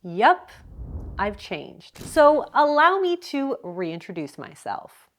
Yep, I've changed. So allow me to reintroduce myself.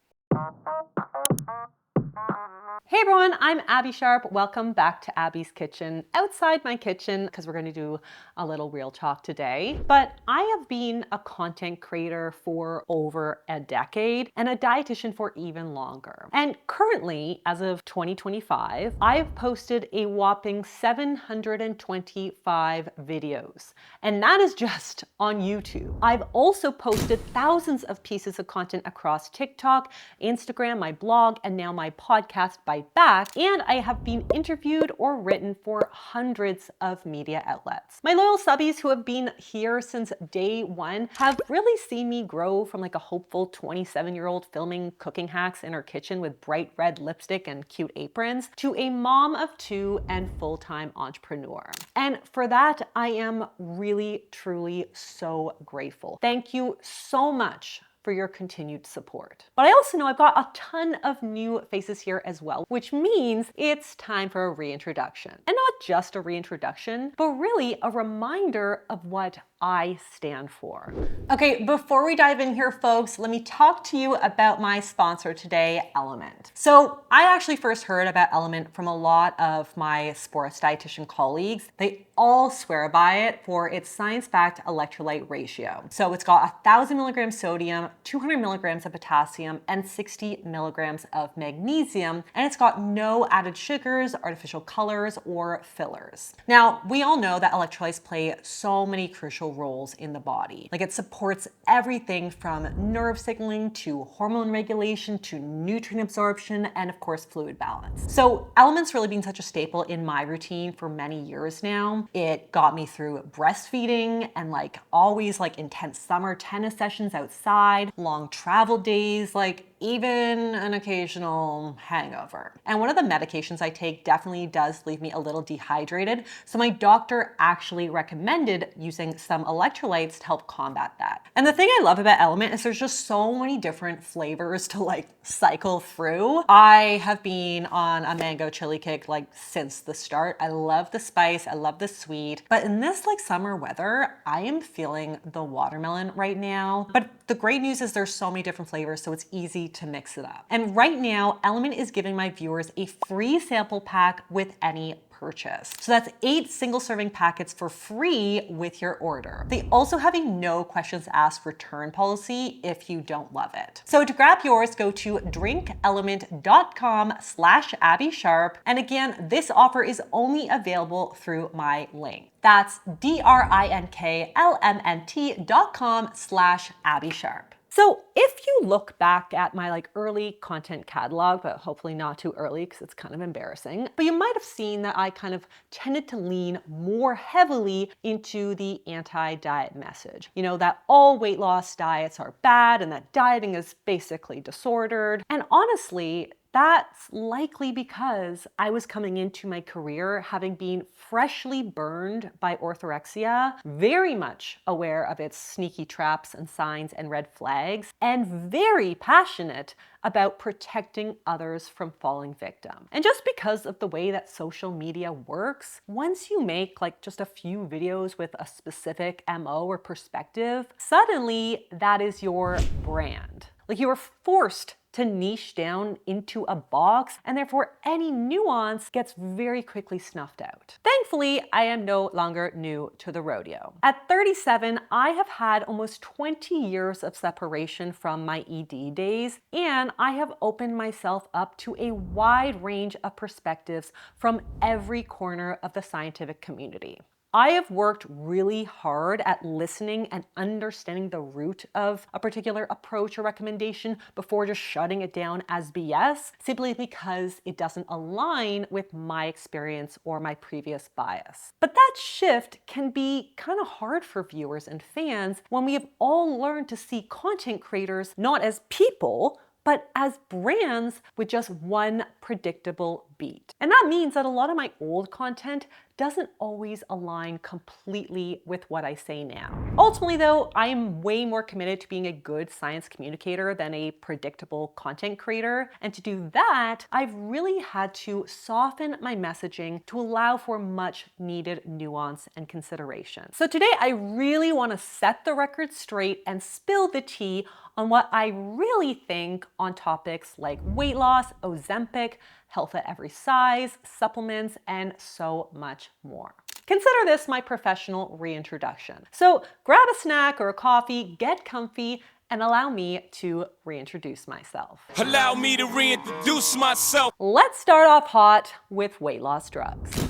Hey everyone, I'm Abbey Sharp. Welcome back to Abby's Kitchen, outside my kitchen, because we're going to do a little real talk today. But I have been a content creator for over a decade and a dietitian for even longer. And currently, as of 2025, I've posted a whopping 725 videos. And that is just on YouTube. I've also posted thousands of pieces of content across TikTok, Instagram, my blog, and now my podcast Bite Back, and I have been interviewed or written for hundreds of media outlets. My loyal subbies who have been here since day one have really seen me grow from like a hopeful 27-year-old filming cooking hacks in her kitchen with bright red lipstick and cute aprons to a mom of two and full-time entrepreneur. And for that, I am really, truly so grateful. Thank you so much for your continued support. But I also know I've got a ton of new faces here as well, which means it's time for a reintroduction. And not just a reintroduction, but really a reminder of what I stand for. Okay, before we dive in here, folks, let me talk to you about my sponsor today, Element. So I actually first heard about Element from a lot of my sports dietitian colleagues. They all swear by it for its science-backed electrolyte ratio. So it's got 1,000 milligrams sodium, 200 milligrams of potassium, and 60 milligrams of magnesium, and it's got no added sugars, artificial colors, or fillers. Now, we all know that electrolytes play so many crucial roles in the body. Like, it supports everything from nerve signaling to hormone regulation to nutrient absorption and of course fluid balance. So Element's really been such a staple in my routine for many years now. It got me through breastfeeding and like always like intense summer tennis sessions outside, long travel days, like even an occasional hangover. And one of the medications I take definitely does leave me a little dehydrated. So my doctor actually recommended using some electrolytes to help combat that. And the thing I love about Element is there's just so many different flavors to like cycle through. I have been on a mango chili kick like since the start. I love the spice, I love the sweet, but in this like summer weather, I am feeling the watermelon right now. But the great news is there's so many different flavors, so it's easy to mix it up. And right now, Element is giving my viewers a free sample pack with any purchase. So that's 8 single serving packets for free with your order. They also have a no questions asked return policy if you don't love it. So to grab yours, go to drinkelement.com/AbbeySharp. And again, this offer is only available through my link. That's drinkelement.com/AbbeySharp. So if you look back at my like early content catalog, but hopefully not too early because it's kind of embarrassing, but you might have seen that I kind of tended to lean more heavily into the anti-diet message. You know, that all weight loss diets are bad and that dieting is basically disordered. And honestly, that's likely because I was coming into my career having been freshly burned by orthorexia, very much aware of its sneaky traps and signs and red flags, and very passionate about protecting others from falling victim. And just because of the way that social media works, once you make like just a few videos with a specific MO or perspective, suddenly that is your brand. Like, you are forced to niche down into a box, and therefore any nuance gets very quickly snuffed out. Thankfully, I am no longer new to the rodeo. At 37, I have had almost 20 years of separation from my ED days, and I have opened myself up to a wide range of perspectives from every corner of the scientific community. I have worked really hard at listening and understanding the root of a particular approach or recommendation before just shutting it down as BS, simply because it doesn't align with my experience or my previous bias. But that shift can be kind of hard for viewers and fans when we have all learned to see content creators not as people, but as brands with just one predictable beat. And that means that a lot of my old content doesn't always align completely with what I say now. Ultimately though, I am way more committed to being a good science communicator than a predictable content creator. And to do that, I've really had to soften my messaging to allow for much needed nuance and consideration. So today I really want to set the record straight and spill the tea on what I really think on topics like weight loss, Ozempic, health at every size, supplements, and so much more. Consider this my professional reintroduction. So grab a snack or a coffee, get comfy, and allow me to reintroduce myself. Allow me to reintroduce myself. Let's start off hot with weight loss drugs.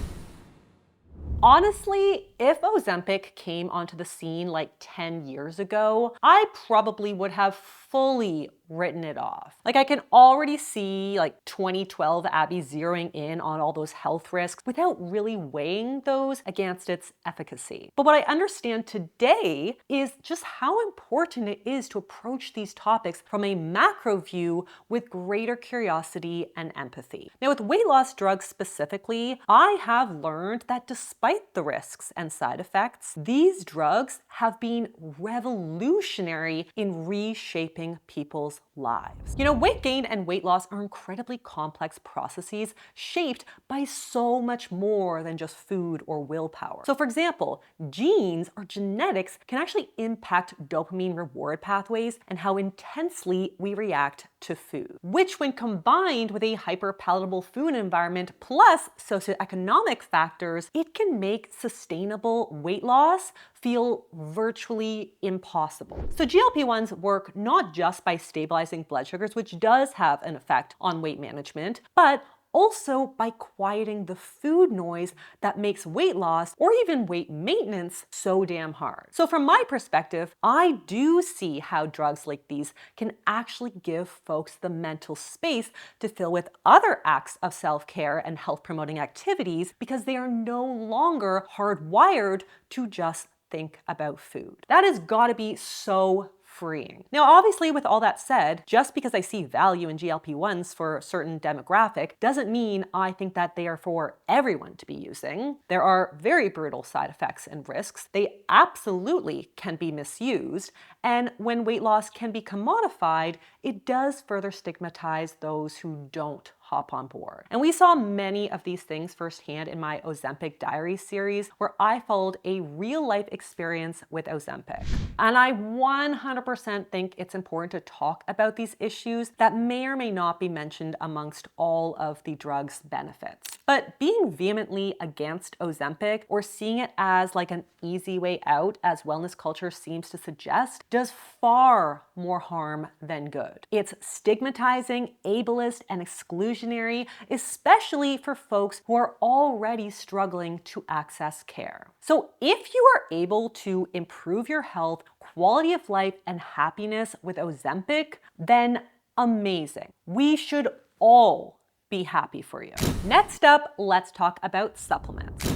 Honestly, if Ozempic came onto the scene like 10 years ago, I probably would have fully written it off. Like I can already see like 2012 Abbey zeroing in on all those health risks without really weighing those against its efficacy. But what I understand today is just how important it is to approach these topics from a macro view with greater curiosity and empathy. Now with weight loss drugs specifically, I have learned that despite the risks and side effects, these drugs have been revolutionary in reshaping people's lives. You know, weight gain and weight loss are incredibly complex processes shaped by so much more than just food or willpower. So for example, genes or genetics can actually impact dopamine reward pathways and how intensely we react to food, which when combined with a hyper-palatable food environment plus socioeconomic factors, it can make sustainable weight loss feel virtually impossible. So GLP-1s work not just by stabilizing blood sugars, which does have an effect on weight management, but also by quieting the food noise that makes weight loss or even weight maintenance so damn hard. So from my perspective, I do see how drugs like these can actually give folks the mental space to fill with other acts of self-care and health-promoting activities because they are no longer hardwired to just think about food. That has got to be so freeing. Now, obviously, with all that said, just because I see value in GLP-1s for a certain demographic doesn't mean I think that they are for everyone to be using. There are very brutal side effects and risks. They absolutely can be misused. And when weight loss can be commodified, it does further stigmatize those who don't hop on board. And we saw many of these things firsthand in my Ozempic Diary series, where I followed a real life experience with Ozempic. And I 100% think it's important to talk about these issues that may or may not be mentioned amongst all of the drug's benefits. But being vehemently against Ozempic or seeing it as like an easy way out, as wellness culture seems to suggest, does far more harm than good. It's stigmatizing, ableist, and exclusionary, especially for folks who are already struggling to access care. So if you are able to improve your health, quality of life, and happiness with Ozempic, then amazing. We should all be happy for you. Next up, let's talk about supplements.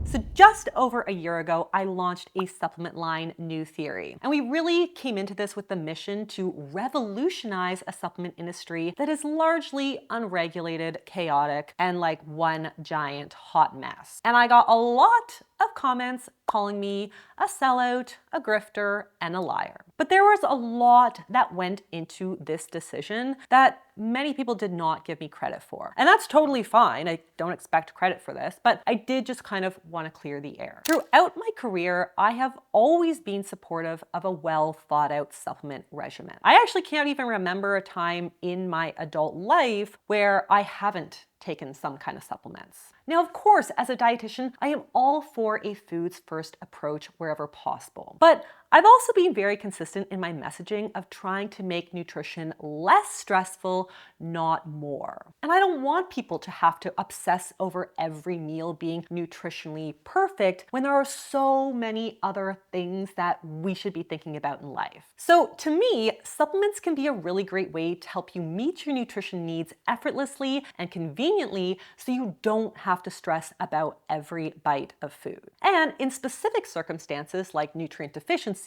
So just over a year ago, I launched a supplement line, New Theory. And we really came into this with the mission to revolutionize a supplement industry that is largely unregulated, chaotic, and like one giant hot mess. And I got a lot of comments calling me a sellout, a grifter, and a liar. But there was a lot that went into this decision that many people did not give me credit for. And that's totally fine. I don't expect credit for this, but I did just kind of want to clear the air. Throughout my career, I have always been supportive of a well thought out supplement regimen. I actually can't even remember a time in my adult life where I haven't taken some kind of supplements. Now, of course, as a dietitian, I am all for a foods first approach wherever possible. But I've also been very consistent in my messaging of trying to make nutrition less stressful, not more. And I don't want people to have to obsess over every meal being nutritionally perfect when there are so many other things that we should be thinking about in life. So to me, supplements can be a really great way to help you meet your nutrition needs effortlessly and conveniently so you don't have to stress about every bite of food. And in specific circumstances like nutrient deficiencies,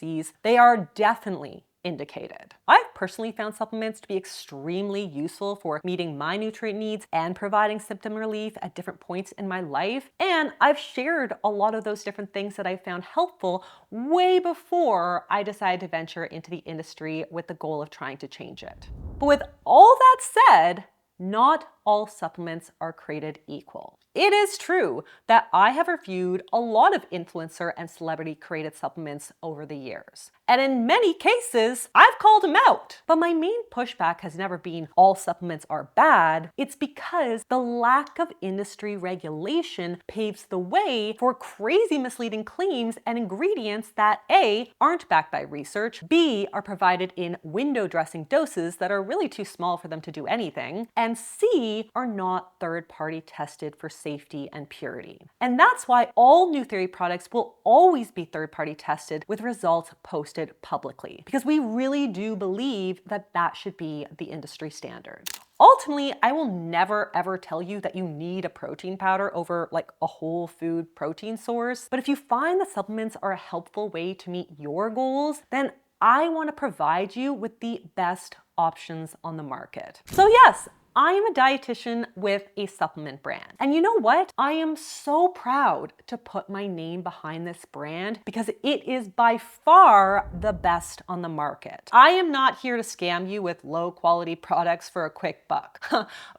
they are definitely indicated. I've personally found supplements to be extremely useful for meeting my nutrient needs and providing symptom relief at different points in my life. And I've shared a lot of those different things that I found helpful way before I decided to venture into the industry with the goal of trying to change it. But with all that said, not all supplements are created equal. It is true that I have reviewed a lot of influencer and celebrity created supplements over the years. And in many cases, I've called them out. But my main pushback has never been all supplements are bad. It's because the lack of industry regulation paves the way for crazy misleading claims and ingredients that A, aren't backed by research, B, are provided in window dressing doses that are really too small for them to do anything, and C, are not third-party tested for safety and purity. And that's why all new theory products will always be third-party tested with results posted publicly, because we really do believe that that should be the industry standard. Ultimately, I will never ever tell you that you need a protein powder over like a whole food protein source. But if you find that supplements are a helpful way to meet your goals, then I want to provide you with the best options on the market. So yes, I am a dietitian with a supplement brand. And you know what? I am so proud to put my name behind this brand because it is by far the best on the market. I am not here to scam you with low quality products for a quick buck.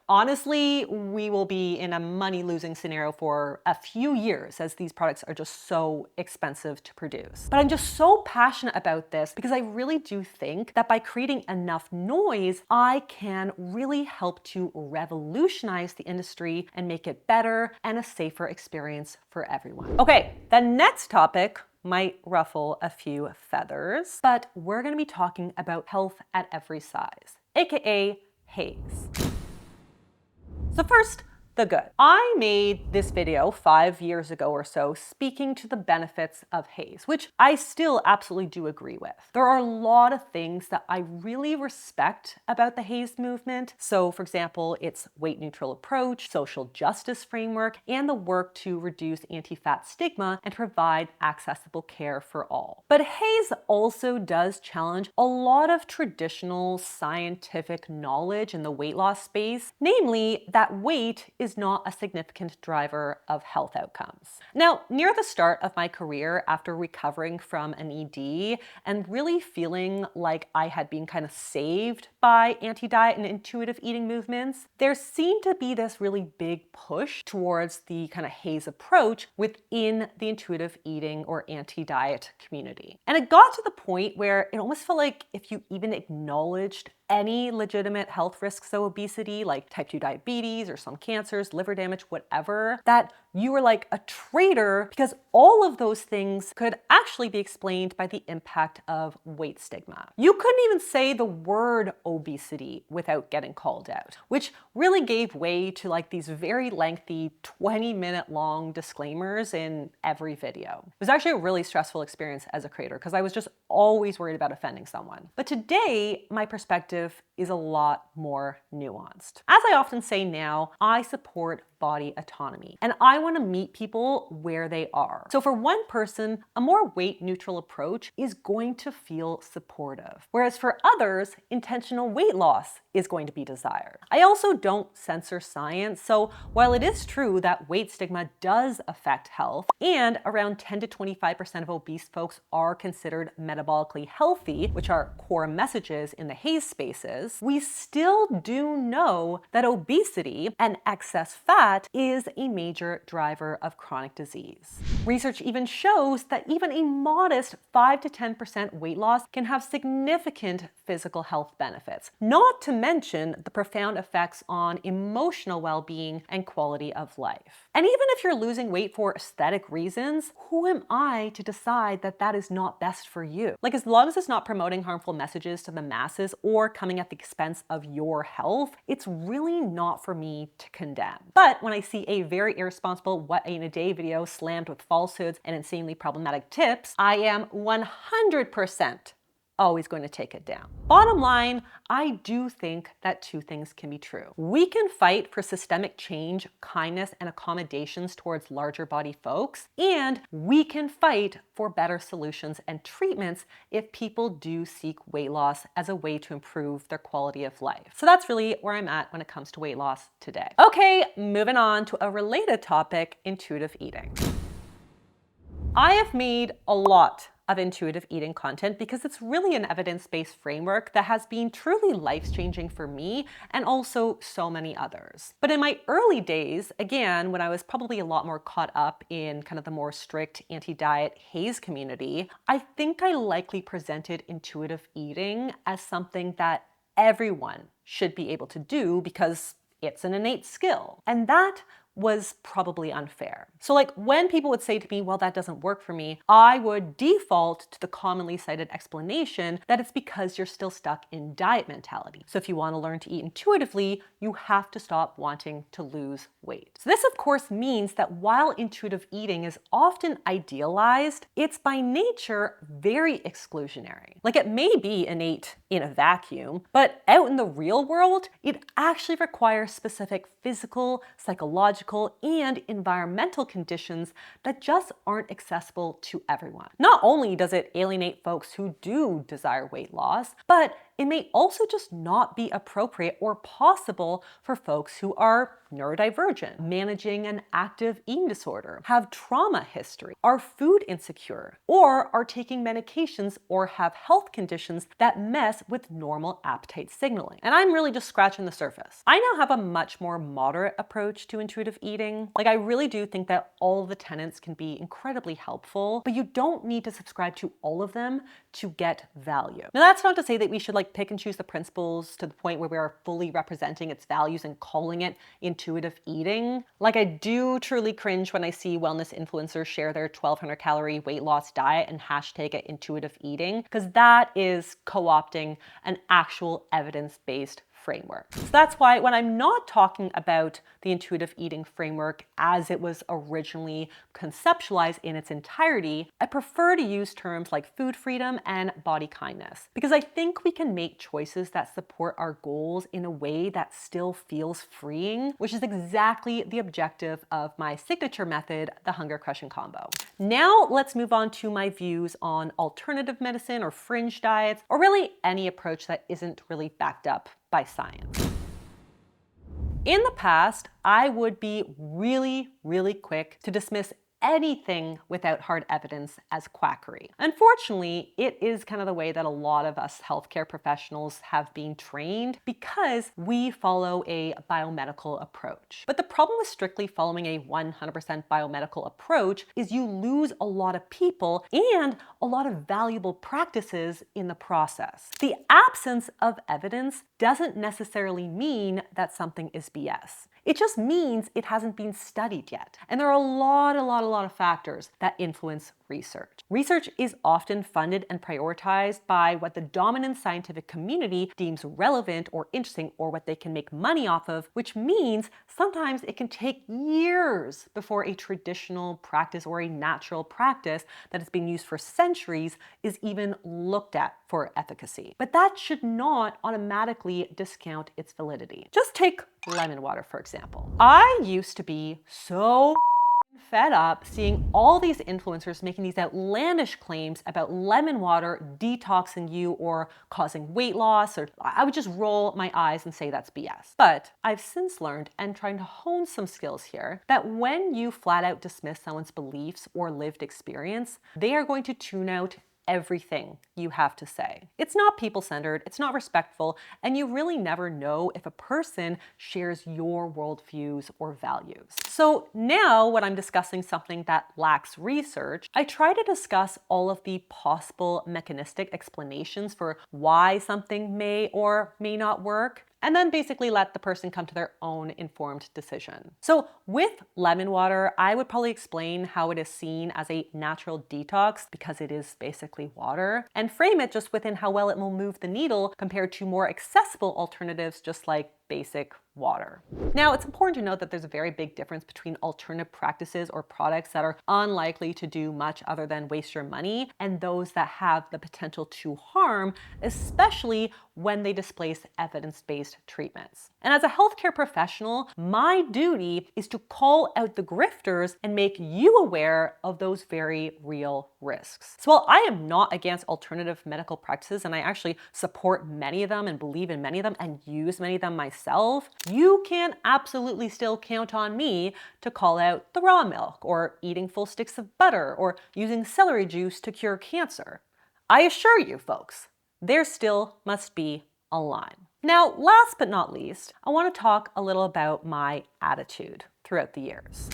Honestly, we will be in a money losing scenario for a few years as these products are just so expensive to produce. But I'm just so passionate about this because I really do think that by creating enough noise, I can really help to revolutionize the industry and make it better and a safer experience for everyone. Okay, the next topic might ruffle a few feathers, but we're going to be talking about health at every size, aka HAES. So first, the good. I made this video 5 years ago or so speaking to the benefits of HAES, which I still absolutely do agree with. There are a lot of things that I really respect about the HAES movement. So for example, its weight neutral approach, social justice framework, and the work to reduce anti-fat stigma and provide accessible care for all. But HAES also does challenge a lot of traditional scientific knowledge in the weight loss space, namely that weight is not a significant driver of health outcomes. Now, near the start of my career after recovering from an ED and really feeling like I had been kind of saved by anti-diet and intuitive eating movements, there seemed to be this really big push towards the kind of HAES approach within the intuitive eating or anti-diet community. And it got to the point where it almost felt like if you even acknowledged any legitimate health risks of obesity, like type 2 diabetes or some cancers, liver damage, whatever, that you were like a traitor because all of those things could actually be explained by the impact of weight stigma. You couldn't even say the word obesity without getting called out, which really gave way to like these very lengthy 20-minute long disclaimers in every video. It was actually a really stressful experience as a creator because I was just always worried about offending someone. But today, my perspective is a lot more nuanced. As I often say now, I support body autonomy and I want to meet people where they are. So for one person, a more weight neutral approach is going to feel supportive, whereas for others, intentional weight loss is going to be desired. I also don't censor science, so while it is true that weight stigma does affect health and around 10 to 25% of obese folks are considered metabolically healthy, which are core messages in the HAES spaces, we still do know that obesity and excess fat is a major driver of chronic disease. Research even shows that even a modest 5 to 10% weight loss can have significant physical health benefits, not to mention the profound effects on emotional well-being and quality of life. And even if you're losing weight for aesthetic reasons, who am I to decide that that is not best for you? Like, as long as it's not promoting harmful messages to the masses or coming at the expense of your health, it's really not for me to condemn. But when I see a very irresponsible what in a day video slammed with falsehoods and insanely problematic tips, I am 100% always going to take it down. Bottom line, I do think that two things can be true. We can fight for systemic change, kindness, and accommodations towards larger body folks, and we can fight for better solutions and treatments if people do seek weight loss as a way to improve their quality of life. So that's really where I'm at when it comes to weight loss today. Okay, moving on to a related topic, intuitive eating. I have made a lot of intuitive eating content because it's really an evidence-based framework that has been truly life-changing for me and also so many others. But in my early days, again, when I was probably a lot more caught up in kind of the more strict anti-diet HAES community, I think I likely presented intuitive eating as something that everyone should be able to do because it's an innate skill. And that was probably unfair. So like when people would say to me, well, that doesn't work for me, I would default to the commonly cited explanation that it's because you're still stuck in diet mentality. So if you want to learn to eat intuitively, you have to stop wanting to lose weight. So this of course means that while intuitive eating is often idealized, it's by nature very exclusionary. Like it may be innate in a vacuum, but out in the real world, it actually requires specific physical, psychological, and environmental conditions that just aren't accessible to everyone. Not only does it alienate folks who do desire weight loss, but it may also just not be appropriate or possible for folks who are neurodivergent, managing an active eating disorder, have trauma history, are food insecure, or are taking medications or have health conditions that mess with normal appetite signaling. And I'm really just scratching the surface. I now have a much more moderate approach to intuitive eating. Like I really do think that all the tenets can be incredibly helpful, but you don't need to subscribe to all of them to get value. Now that's not to say that we should pick and choose the principles to the point where we are fully representing its values and calling it intuitive eating. Like I do truly cringe when I see wellness influencers share their 1,200 calorie weight loss diet and hashtag it intuitive eating, because that is co-opting an actual evidence-based framework. So that's why when I'm not talking about the intuitive eating framework as it was originally conceptualized in its entirety, I prefer to use terms like food freedom and body kindness, because I think we can make choices that support our goals in a way that still feels freeing, which is exactly the objective of my signature method, the hunger crushing combo. Now let's move on to my views on alternative medicine or fringe diets, or really any approach that isn't really backed up by science. In the past, I would be really quick to dismiss anything without hard evidence as quackery. Unfortunately, it is kind of the way that a lot of us healthcare professionals have been trained because we follow a biomedical approach. But the problem with strictly following a 100% biomedical approach is you lose a lot of people and a lot of valuable practices in the process. The absence of evidence doesn't necessarily mean that something is BS. It just means it hasn't been studied yet. And there are a lot of factors that influence research. Research is often funded and prioritized by what the dominant scientific community deems relevant or interesting, or what they can make money off of, which means sometimes it can take years before a traditional practice or a natural practice that has been used for centuries is even looked at for efficacy. But that should not automatically discount its validity. Just take lemon water, for example. I used to be so fed up seeing all these influencers making these outlandish claims about lemon water detoxing you or causing weight loss, or I would just roll my eyes and say that's BS. But I've since learned, and trying to hone some skills here, that when you flat out dismiss someone's beliefs or lived experience, they are going to tune out everything you have to say. It's not people-centered, it's not respectful, and you really never know if a person shares your worldviews or values. So now when I'm discussing something that lacks research, I try to discuss all of the possible mechanistic explanations for why something may or may not work, and then basically let the person come to their own informed decision. So with lemon water, I would probably explain how it is seen as a natural detox because it is basically water, and frame it just within how well it will move the needle compared to more accessible alternatives just like basic water. Now, it's important to note that there's a very big difference between alternative practices or products that are unlikely to do much other than waste your money and those that have the potential to harm, especially when they displace evidence-based treatments. And as a healthcare professional, my duty is to call out the grifters and make you aware of those very real risks. So while I am not against alternative medical practices, and I actually support many of them and believe in many of them and use many of them myself, you can absolutely still count on me to call out the raw milk or eating full sticks of butter or using celery juice to cure cancer. I assure you, folks, there still must be a line. Now, last but not least, I want to talk a little about my attitude throughout the years.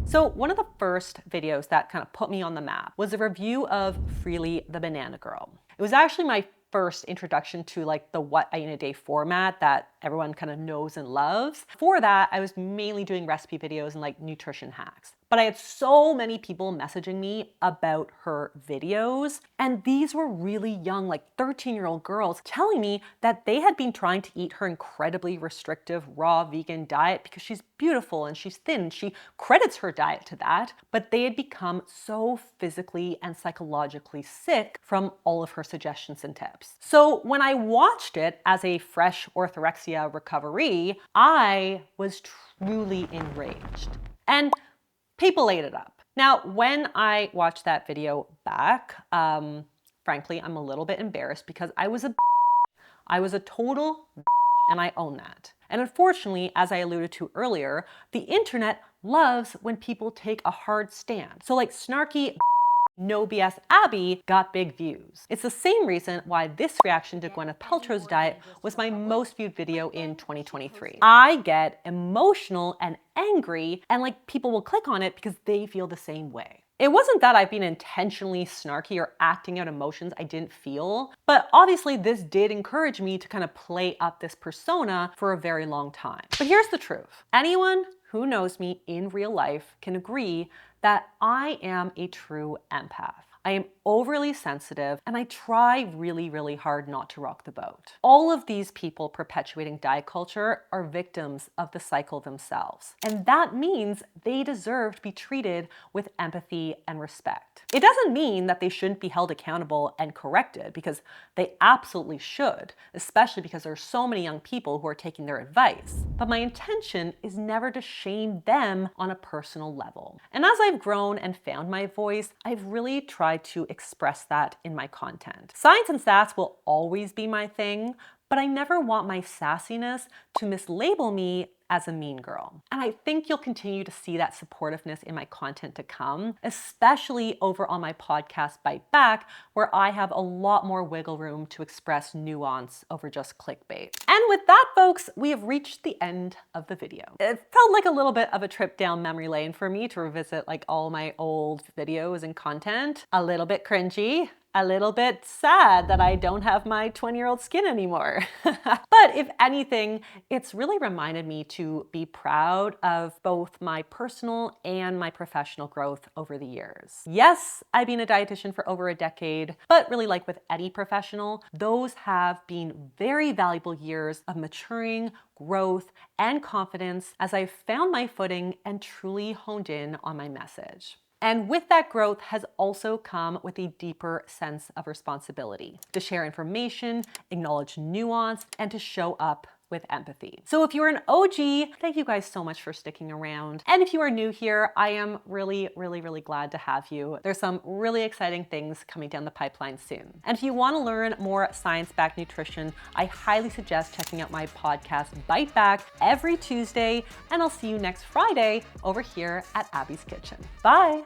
So one of the first videos that kind of put me on the map was a review of Freely the Banana Girl. It was actually my first introduction to like the what I eat in a day format that everyone kind of knows and loves. For that, I was mainly doing recipe videos and like nutrition hacks. But I had so many people messaging me about her videos, and these were really young, like 13-year-old girls telling me that they had been trying to eat her incredibly restrictive raw vegan diet because she's beautiful and she's thin. She credits her diet to that, but they had become so physically and psychologically sick from all of her suggestions and tips. So when I watched it as a fresh orthorexia recovery, I was truly enraged. And people ate it up. Now, when I watched that video back, frankly, I'm a little bit embarrassed because I was a total and I own that. And unfortunately, as I alluded to earlier, the internet loves when people take a hard stand. So like snarky no BS Abby got big views. It's the same reason why this reaction to Gwyneth Paltrow's diet was my most viewed video in 2023. I get emotional and angry, and like people will click on it because they feel the same way. It wasn't that I've been intentionally snarky or acting out emotions I didn't feel, but obviously this did encourage me to kind of play up this persona for a very long time. But here's the truth. Anyone who knows me in real life can agree that I am a true empath. I am overly sensitive and I try really, really hard not to rock the boat. All of these people perpetuating diet culture are victims of the cycle themselves. And that means they deserve to be treated with empathy and respect. It doesn't mean that they shouldn't be held accountable and corrected, because they absolutely should, especially because there are so many young people who are taking their advice. But my intention is never to shame them on a personal level. And as I've grown and found my voice, I've really tried to express that in my content. Science and sass will always be my thing, but I never want my sassiness to mislabel me as a mean girl. And I think you'll continue to see that supportiveness in my content to come, especially over on my podcast Bite Back, where I have a lot more wiggle room to express nuance over just clickbait. And with that, folks, we have reached the end of the video. It felt like a little bit of a trip down memory lane for me to revisit like all my old videos and content. A little bit cringy, a little bit sad that I don't have my 20-year-old skin anymore. But if anything, it's really reminded me to be proud of both my personal and my professional growth over the years. Yes, I've been a dietitian for over a decade, but really like with any professional, those have been very valuable years of maturing, growth, and confidence as I've found my footing and truly honed in on my message. And with that growth has also come with a deeper sense of responsibility to share information, acknowledge nuance, and to show up with empathy. So if you're an OG, thank you guys so much for sticking around. And if you are new here, I am really, really, really glad to have you. There's some really exciting things coming down the pipeline soon. And if you want to learn more science-backed nutrition, I highly suggest checking out my podcast, Bite Back, every Tuesday. And I'll see you next Friday over here at Abby's Kitchen. Bye.